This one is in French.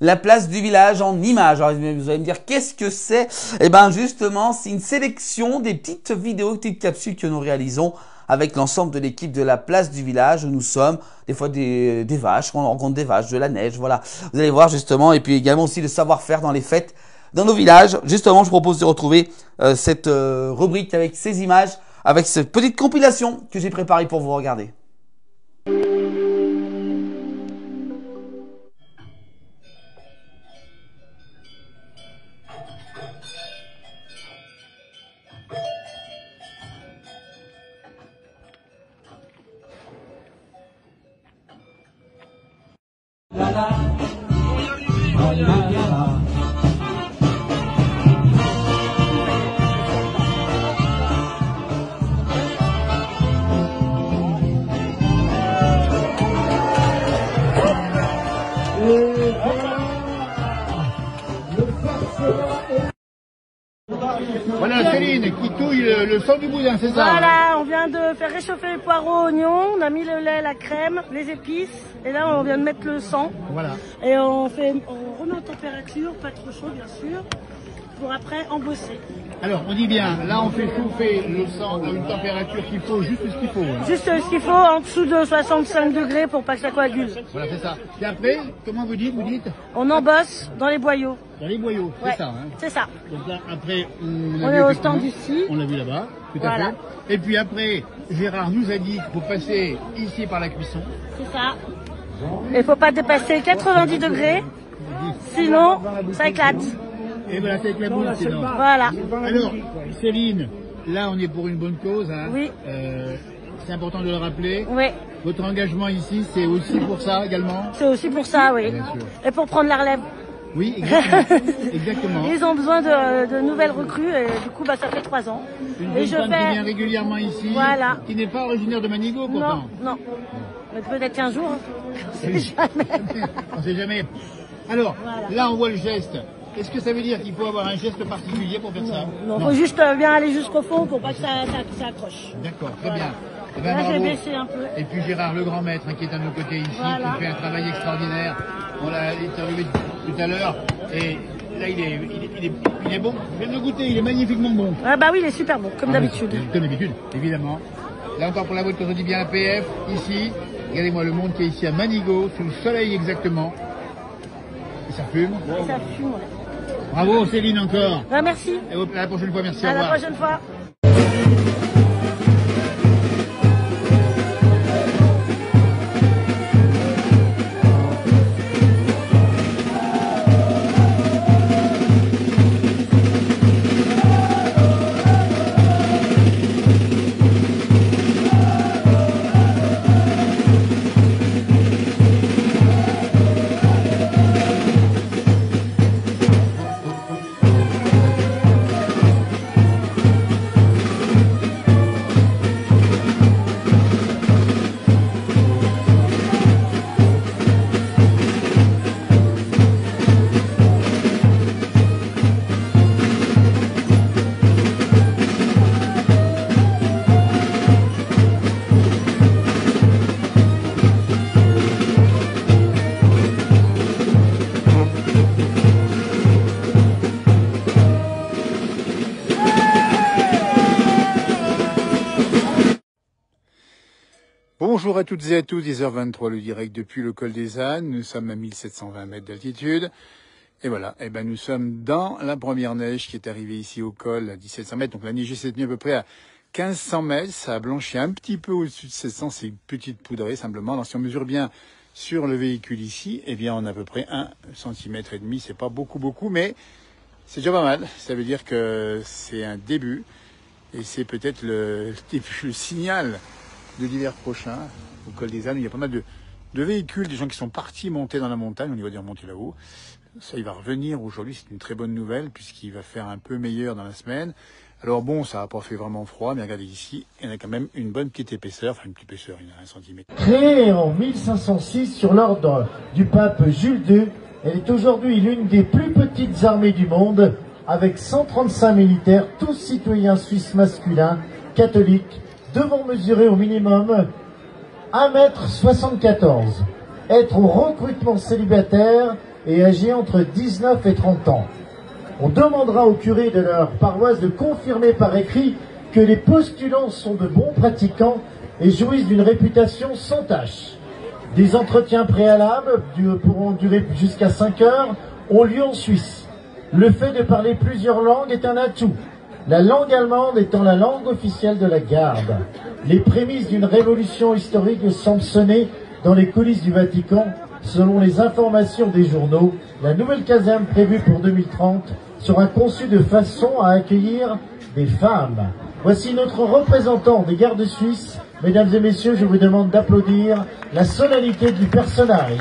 la place du village en images. Alors vous allez me dire qu'est-ce que c'est? Eh ben justement, c'est une sélection des petites vidéos, petites capsules que nous réalisons avec l'ensemble de l'équipe de la place du village où nous sommes, des fois des vaches, on rencontre des vaches, de la neige, voilà. Vous allez voir justement, et puis également aussi le savoir-faire dans les fêtes dans nos villages. Justement, je propose de retrouver cette rubrique avec ces images, avec cette petite compilation que j'ai préparée pour vous regarder. Voilà Céline qui touille le sang du boudin, c'est ça? Voilà, on vient de faire réchauffer les poireaux, oignons, on a mis le lait, la crème, les épices, et là on vient de mettre le sang. Voilà. Et on remet en température, pas trop chaud bien sûr, pour après embosser. Alors on dit bien, là on fait chauffer le sang à une température qu'il faut, juste ce qu'il faut. Hein. Juste ce qu'il faut, en dessous de 65 degrés pour pas que ça coagule. Voilà, c'est ça. Et après, comment vous dites? On embosse dans les boyaux. Dans les boyaux, c'est ouais, ça. Hein. C'est ça. Donc là, après, on est au stand ici. On l'a vu là-bas, tout voilà. à fait. Et puis après, Gérard nous a dit qu'il faut passer ici par la cuisson. C'est ça. Il ne faut pas dépasser 90 degrés, sinon ça éclate. Et voilà, c'est avec la boule, c'est non. Voilà. Alors, Céline, là on est pour une bonne cause. Hein. Oui. C'est important de le rappeler. Oui. Votre engagement ici, c'est aussi pour ça également? C'est aussi pour ça, oui. Bien sûr. Et pour prendre la relève. Oui, exactement. Exactement. Ils ont besoin de nouvelles recrues et du coup, ça fait 3 ans. Une femme qui vient régulièrement ici, voilà. Qui n'est pas originaire de Manigot pourtant. Non. Mais peut-être qu'un jour, on ne sait jamais. On ne sait jamais. Alors, voilà. Là on voit le geste. Est-ce que ça veut dire qu'il faut avoir un geste particulier pour faire ça? Non, il faut juste bien aller jusqu'au fond pour pas que ça accroche. D'accord, très bien. Eh ben, là, j'ai baissé un peu. Et puis Gérard, le grand maître, qui est à nos côtés ici, qui fait un travail extraordinaire. On l'a interviewé tout à l'heure. Et là, il est bon. Je viens de le goûter, il est magnifiquement bon. Ah bah oui, il est super bon, comme d'habitude. Comme d'habitude, évidemment. Là encore pour la voiture, on dit bien APF, ici. Regardez-moi le monde qui est ici à Manigot, sous le soleil exactement. Et ça fume. Et ça fume, ouais. Bravo Céline encore. Bah, merci. Et à la prochaine fois, merci. À la prochaine fois. Bonjour à toutes et à tous, 10h23, le direct depuis le col des Ânes. Nous sommes à 1720 mètres d'altitude. Et voilà, nous sommes dans la première neige qui est arrivée ici au col à 1700 mètres. Donc la neige s'est tenue à peu près à 1500 mètres. Ça a blanchi un petit peu au-dessus de 700, c'est une petite poudrée simplement. Alors si on mesure bien sur le véhicule ici, on a à peu près 1,5 cm. C'est pas beaucoup, mais c'est déjà pas mal. Ça veut dire que c'est un début. Et c'est peut-être le signal de l'hiver prochain, au col des Ânes. Il y a pas mal de véhicules, des gens qui sont partis monter dans la montagne, on y va dire monter là-haut. Ça, il va revenir aujourd'hui, c'est une très bonne nouvelle, puisqu'il va faire un peu meilleur dans la semaine. Alors bon, ça n'a pas fait vraiment froid, mais regardez ici, il y en a quand même une bonne petite épaisseur, enfin une petite épaisseur, il y en a 1 centimètre. Créée en 1506 sur l'ordre du pape Jules II, elle est aujourd'hui l'une des plus petites armées du monde, avec 135 militaires, tous citoyens suisses masculins, catholiques, devant mesurer au minimum 1,74 m. Être au recrutement célibataire et âgés entre 19 et 30 ans. On demandera au curé de leur paroisse de confirmer par écrit que les postulants sont de bons pratiquants et jouissent d'une réputation sans tache. Des entretiens préalables pourront durer jusqu'à 5 heures, ont lieu en Suisse. Le fait de parler plusieurs langues est un atout, la langue allemande étant la langue officielle de la garde. Les prémices d'une révolution historique semblent sonner dans les coulisses du Vatican. Selon les informations des journaux, la nouvelle caserne prévue pour 2030 sera conçue de façon à accueillir des femmes. Voici notre représentant des gardes suisses. Mesdames et messieurs, je vous demande d'applaudir la solennité du personnage.